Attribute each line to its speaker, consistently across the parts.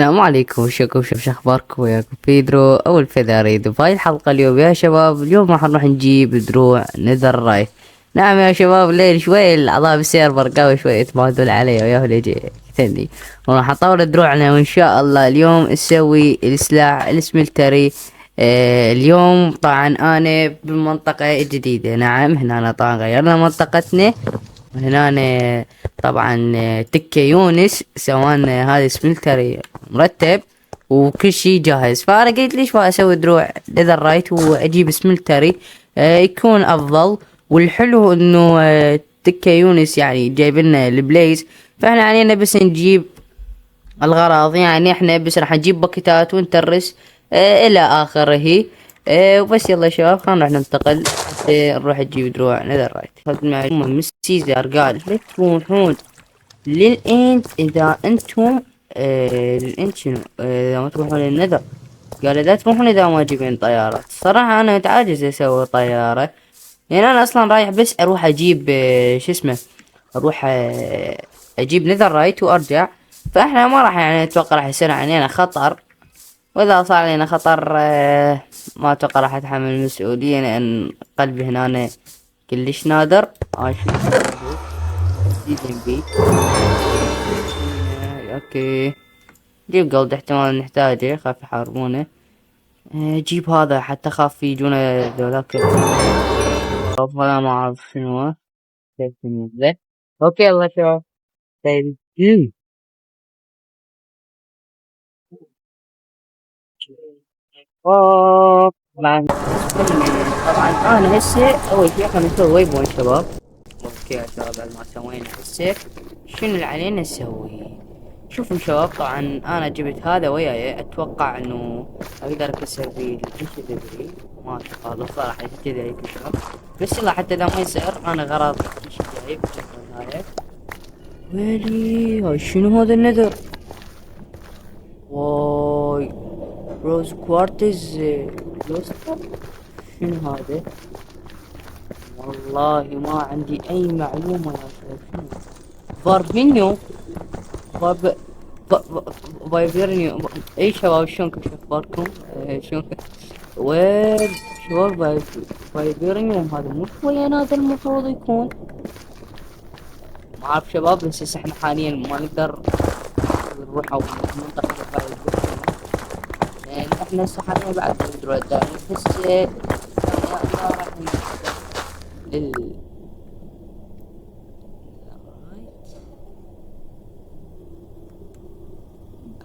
Speaker 1: السلام عليكم، شو اخباركم؟ وياكم بيدرو او الفذاريد. وفي هاي الحلقة اليوم يا شباب، اليوم راح نروح نجيب دروع نذر رايت. نعم يا شباب، ليل شوي الاعضاء بالسيرفر قوي شوي يتمادون علي وياه يجي يقتلني. وراح نطور دروعنا، وان شاء الله اليوم نسوي السلاح السملتري. اليوم طبعا انا بالمنطقة الجديدة. نعم هنا طبعا غيرنا منطقتنا. هنا طبعا تكة يونس سوانا هذا سملتري مرتب وكل شي جاهز. فانا قلت ليش ما اسوي دروع ليذر رايت واجيب سملتري يكون افضل. والحلو انه تكة يونس يعني جايب لنا البليز، فاحنا علينا بس نجيب الغراض. يعني احنا بس راح نجيب باكيتات ونترس الى اخره. وبس يلا يا شباب، خلينا نروح ننتقل حتى نروح نجيب دروع نذر رايت. خذ معلومة من سيزر قال لا تروحون للإنت إذا أنتم للإنت شنو إذا ما تروحون للنذر. قال لا تروحون إذا ما جايبين طيارة. الصراحة أنا متعجز أسوي طيارة، يعني أنا أصلا رايح بس أروح أجيب شو اسمه، أروح أجيب نذر رايت وأرجع. فإحنا ما راح يعني أتوقع راح يصير علينا خطر، وإذا صار علينا خطر ما أتوقع راح أتحمل المسؤولية، لأن قلبي هنا كلش نادر. سيزن بي. اوكي، جيب جولد احتمال نحتاجه، خاف يحاربونه. جيب هذا حتى خاف يجونا ذولاك. ولا ما اعرف شنو هو. كيف ننزله؟ اوكي يلا شباب. طيب. اوه طبعا. طبعا انا هسه اول شي خلينا نسوي ويب بوينت شباب. اوكي يا شباب، بعد ما سوينا هسه شنو اللي علينا نسوي؟ شوفوا شباب، طبعا انا جبت هذا وياي، اتوقع انه اقدر اكسر فيه الانشدري. ما اتوقع الافضل راح يبتدي يكسر، بس يلا حتى اذا ما يصير انا غرض كل شي جايب النهاية. ويلي هاي شنو هذا النذر؟ واي روز كوارتز لوستر. شنو هذا؟ والله ما عندي اي معلومة يا شباب. شنو فاربينيو؟ فارب فايبرنيو. اي شباب شلونكم؟ شو اخباركم؟ شلونكم؟ وين شباب فايبرنيوم؟ هذا مو شوية هذا المفروض يكون. ما اعرف شباب، بس هسه احنا حاليا ما نقدر نروح او منطقة فايبرنيوم، لان احنا هسه حاليا بعد ندرو الدائم. هسه ان شاء الله راح ننتقل لل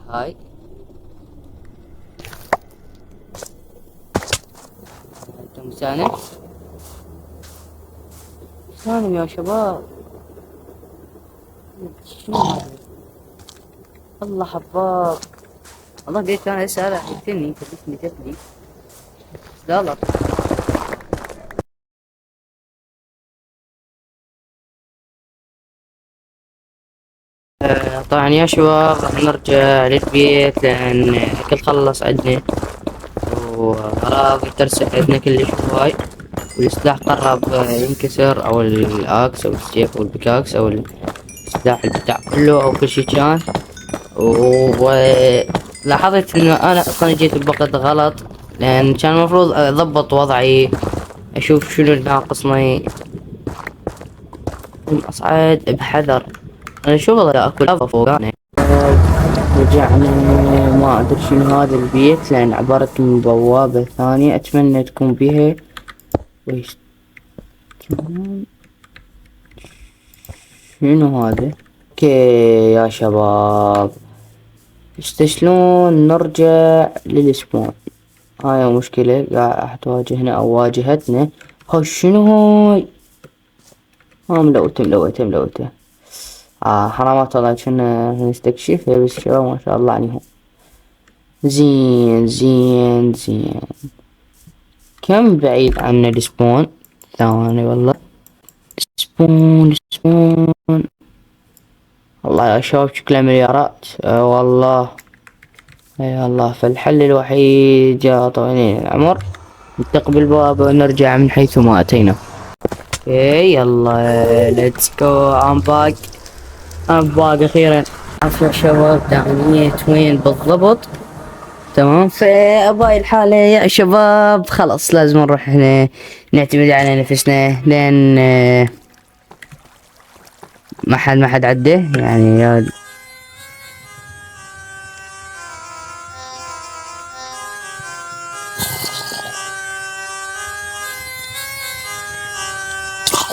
Speaker 1: هاي. انتم سالم سالم يا شباب. شنو هذا؟ الله حباب. والله قلت انا لسه هذا قتلني كبسني قتلي. لا لا. طبعا يا شباب راح نرجع للبيت لان الاكل خلص عندنا، وغراض الترسل عندنا كلش هواي، والسلاح قرب ينكسر، او الاكس او السيف او البكاكس او السلاح البتاع كله او كل شي كان. ولاحظت انه انا اصلا جيت بوقت غلط، لان كان المفروض اضبط وضعي، اشوف شنو ناقصني، اصعد بحذر. انا شو والله اكل لافا فوق انا. رجعنا. ما ادري شنو هذا البيت، لان عبارة من بوابة ثانية اتمنى تكون بيها. ويش شنو هذا؟ اوكي يا شباب، شلون نرجع للسبون؟ هاي مشكلة قاعد تواجهنا او واجهتنا. هاي شنو هاي؟ ملوته. حرامات والله كنا نستكشفها، بس شباب ما شاء الله عليهم. زين. كم بعيد عنا السبون؟ ثواني والله. سبون. والله يا شباب شكله مليارات. والله اي الله. فالحل الوحيد يا طويلين العمر نستقبل الباب ونرجع من حيث ما اتينا. اوكي يلا ليتس جو. ام باك اخيرا. عارف يا شباب دعمية وين بالضبط. تمام، فباي الحالة يا شباب خلاص لازم نروح هنا نعتمد على نفسنا لان ما حد عده يعني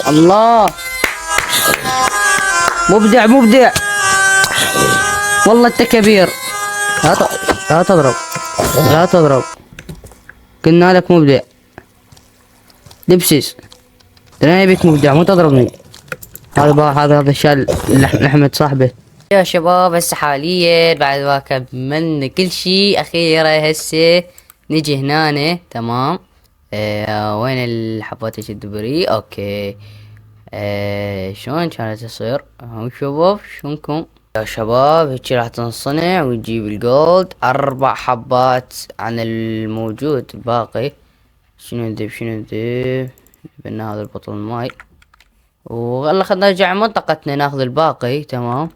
Speaker 1: الله. مبدع مبدع والله انت كبير. لا تضرب، لا تضرب، قلنا لك مبدع. دبسس انا يبيك مبدع مو تضربني. هذا الشال لحمة صاحبه. يا شباب هسه حاليا بعد ما كملنا كل شي اخيرا هسه نجي هنا. تمام. وين الحبات الدبري؟ اوكي. شلون كانت تصير شباب؟ شلونكم يا شباب؟ هيجي راح تنصنع ونجيب الجولد 4 حبات عن الموجود الباقي. شنو ندب بدنا هذا البطل الماي ويلا خلنا نرجع منطقتنا ناخذ الباقي. تمام،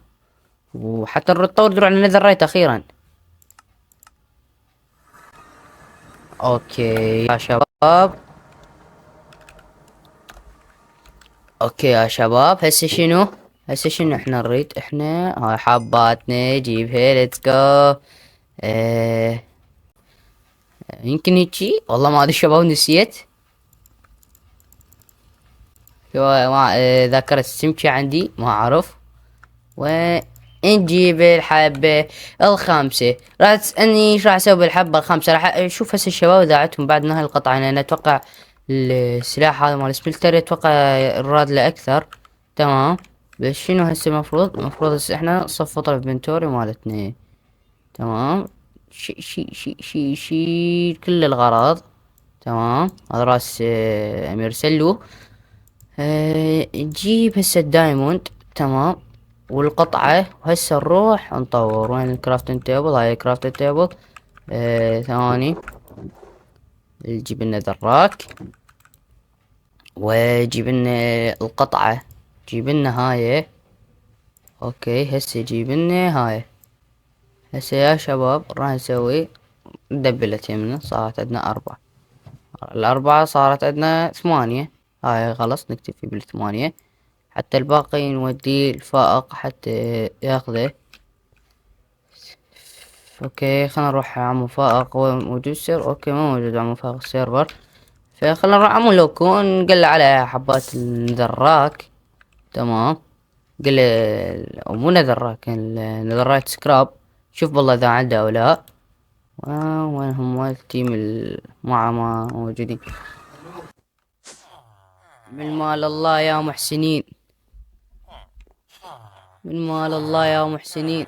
Speaker 1: وحتى نطور دروع النذر رايت اخيرا. اوكي يا شباب، اوكي يا شباب هسه شنو احنا نريد؟ احنا هاي حباتنا جيبها ليتس جو. يمكن هيجي والله ما ادري شباب نسيت. ذاكرة السمكة عندي ما اعرف. ونجيب الحبة الخامسة. راح تسألني ايش راح اسوي بالحبة الخامسة؟ راح اشوف هسه الشباب اذا عندهم بعد نهاية القطعة. يعني انا اتوقع السلاح هذا مال سبلتر اتوقع الراد له اكثر. تمام، بس شنو هسه المفروض هسه احنا نصفط الانفنتوري مالتنا. تمام، شي كل الغراض. تمام، هذا راس امير سلو. نجيب هسه الدايموند. تمام، والقطعة وهسه نروح نطور. وين الكرافتنج تيبل؟ هاي الكرافتنج تيبل. ثواني نجيب لنا دراك وجيب لنا القطعة. جيب لنا هاي. اوكي هسه جيب لنا هاي. هسه يا شباب راح نسوي دبلت يمنا صارت عندنا 4. الأربعة صارت عندنا 8. هاي خلص نكتفي بال8 حتى الباقي نوديه الفائق حتى ياخذه. اوكي خلنا نروح عمو فائق. هو موجود السيرفر؟ اوكي ما موجود عمو فائق السيرفر. فخلنا نروح عمو لوكو نقل على حبات النذراك. تمام، قل مو نذراك، النذرايت سكراب. شوف والله اذا عنده او لا. وين هم التيم ما موجودين؟ من مال الله يا محسنين، من مال الله يا محسنين،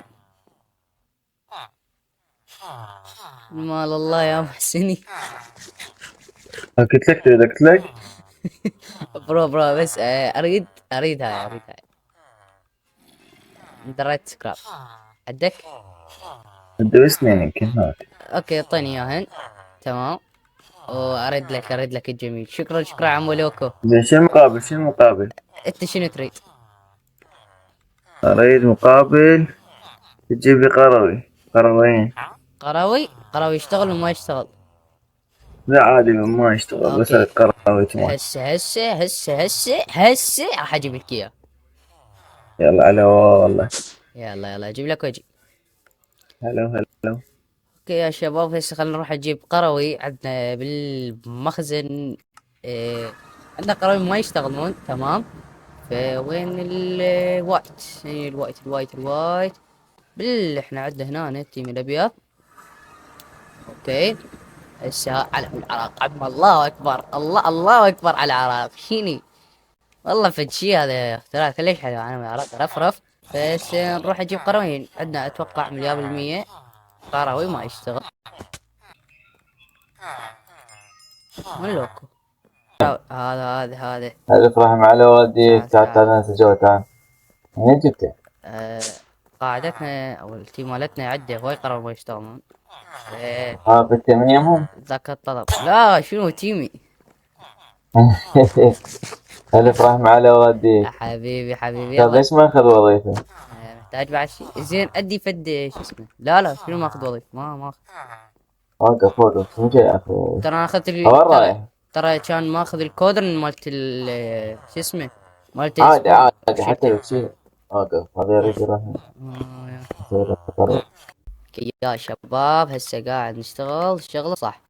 Speaker 1: من مال الله يا محسنين.
Speaker 2: قلت لك
Speaker 1: برو بس اريد هاي دريت سكراب عندك؟
Speaker 2: دوسني يمكن هاك.
Speaker 1: اوكي اعطيني اياهن. تمام، وارد لك الجميل. شكرا عمو لوكو.
Speaker 2: زين شو المقابل؟
Speaker 1: انت شنو تريد؟
Speaker 2: اريد مقابل تجيب لي قروين.
Speaker 1: قراوي يشتغل وما يشتغل؟
Speaker 2: لا عادي ما يشتغل بس
Speaker 1: اوكي
Speaker 2: قروي تمام.
Speaker 1: هسه راح اجيب لك اياه.
Speaker 2: يلا على والله.
Speaker 1: يلا اجيب لك واجي.
Speaker 2: هلو.
Speaker 1: اوكي يا شباب هسه خلينا نروح نجيب قروي عندنا بالمخزن. عندنا قروي ما يشتغلون. تمام، فوين الوايت احنا عندنا هنا التيم الابيض. اوكي هسه على العراق عم الله اكبر، الله اكبر على العراق. شيني والله فد شي هذا اختراع ليش حلو. انا من العراق رفرف. بس نروح نجيب قرويين. عندنا اتوقع 100% قروي ما يشتغل. من لوكو هذا
Speaker 2: ألف رحم على والديك. تعال ننسى جو تعال. منين جبته؟
Speaker 1: قاعدتنا او التيم مالتنا عده هواي قرار ما يشتغلون.
Speaker 2: قلت من يمهم؟
Speaker 1: ذاك الطلب. لا شنو تيمي.
Speaker 2: ألف رحم على والديك.
Speaker 1: حبيبي
Speaker 2: طيب ليش ما أخذ وظيفة؟
Speaker 1: احتاج بعد شيء زين ادي فد شو اسمه. لا شنو ماخذ وظيفة ما اخذ.
Speaker 2: وقف وقف مو جاي يا اخي.
Speaker 1: ترى انا اخذت
Speaker 2: وين رايح؟
Speaker 1: ترى كان ماخذ الكودرن مالت شو اسمه مالت
Speaker 2: عادي
Speaker 1: السبون.
Speaker 2: عادي حتى لو تشيل. وقف هذا يريد يروح يصير طريق.
Speaker 1: يا شباب هسه قاعد نشتغل شغله صح.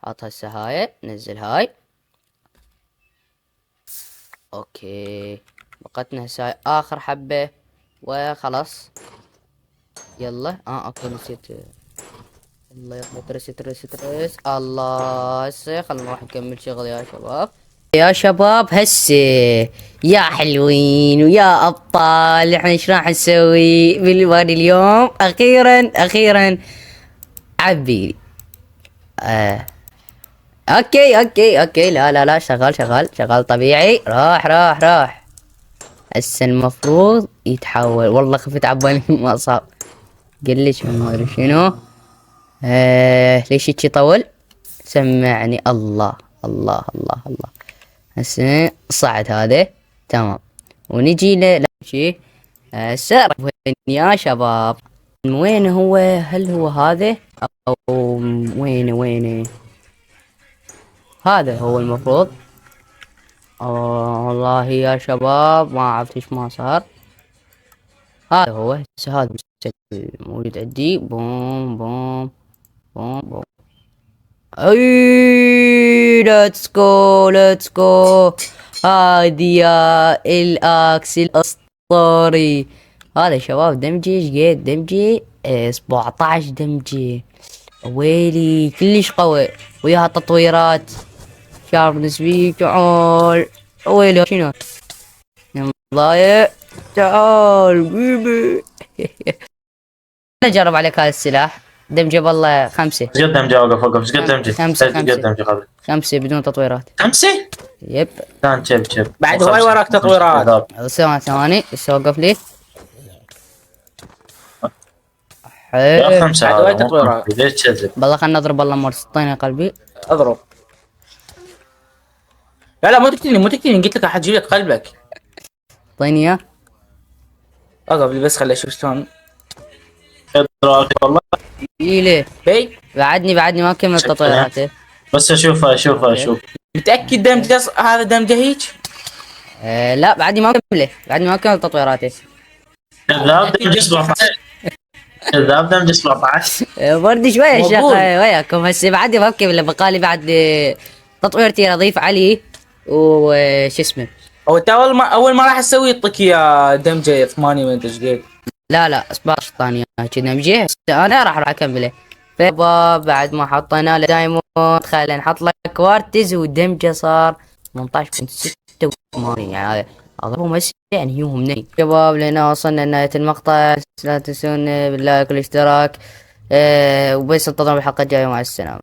Speaker 1: حط هسه هاي نزل هاي. اوكي بقتنا هسه هاي اخر حبة وخلاص. يلا اوكي نسيت. يلا يلا ترس الله. هسه خلنا نروح نكمل شغل يا شباب. يا شباب هسه يا حلوين ويا ابطال احنا ايش راح نسوي بالوادي اليوم؟ اخيرا عبي. اوكي لا شغال طبيعي. راح هسه المفروض يتحول. والله خفت عبالي ما صار. قلش ما ادري شنو. ليش هيك يطول؟ سمعني. الله. هسه صعد هذا تمام ونجي لا شي. هسه وين يا شباب؟ وين هو؟ هل هو هذا او وينه؟ هذا هو المفروض. والله يا شباب ما عرفت ايش ما صار. هذا هو هذا موجود عندي. بوم اي ليتس جو. هذه يا الاكس الاسطوري. هذا شباب دمجي ايش قد دمجي 17 دمجي. ويلي كلش قوي وياها تطويرات شارب نسبي. تعال ويلي شنو ضايع. تعال بيبي. نجرب عليك هذا السلاح. دمجه والله 5.
Speaker 3: ايش قد دمجه؟ وقف ايش قد دمجه؟
Speaker 1: 5 بدون تطويرات.
Speaker 3: 5
Speaker 1: يب
Speaker 3: كان شب
Speaker 4: بعد هواي وراك تطويرات.
Speaker 1: ثواني بس وقف لي.
Speaker 3: يا 5
Speaker 4: بعد هواي تطويرات.
Speaker 3: ليش تشذب؟
Speaker 1: والله خلنا نضرب والله مور 60 يا قلبي.
Speaker 4: اضرب. لا مو تقتلني قلت لك راح اجيب لك قلبك.
Speaker 1: اعطيني اياه.
Speaker 4: اقف لي بس خلي اشوف شلون.
Speaker 3: والله
Speaker 1: ليه
Speaker 4: بي
Speaker 1: بعدني ما كملت تطويراته.
Speaker 3: بس اشوف
Speaker 4: متاكد دمج هذا دمجه هيك؟
Speaker 1: لا بعدني ما كملت تطويراته.
Speaker 3: كذاب دمج 17.
Speaker 1: برضه شويه يا شيخ وياكم. هسه بعدني ما بكمل بقالي بعد تطويرتي اضيف عليه وش اسمه.
Speaker 4: هو انت اول ما راح اسوي يعطيك يا دمجه 8 ما ادري ايش قد.
Speaker 1: لا 17 ثانيه كذا مجيه. انا راح اكمله. فباب بعد ما حطينا له دايموند خلينا نحط له كوارتز ودمجه صار 18.86 يعني اضربهم هسه يعني يوم مني. شباب لنا وصلنا لنهايه المقطع. لا تنسون باللايك والاشتراك. وبس انتظروا بالحلقه الجايه. مع السلامه.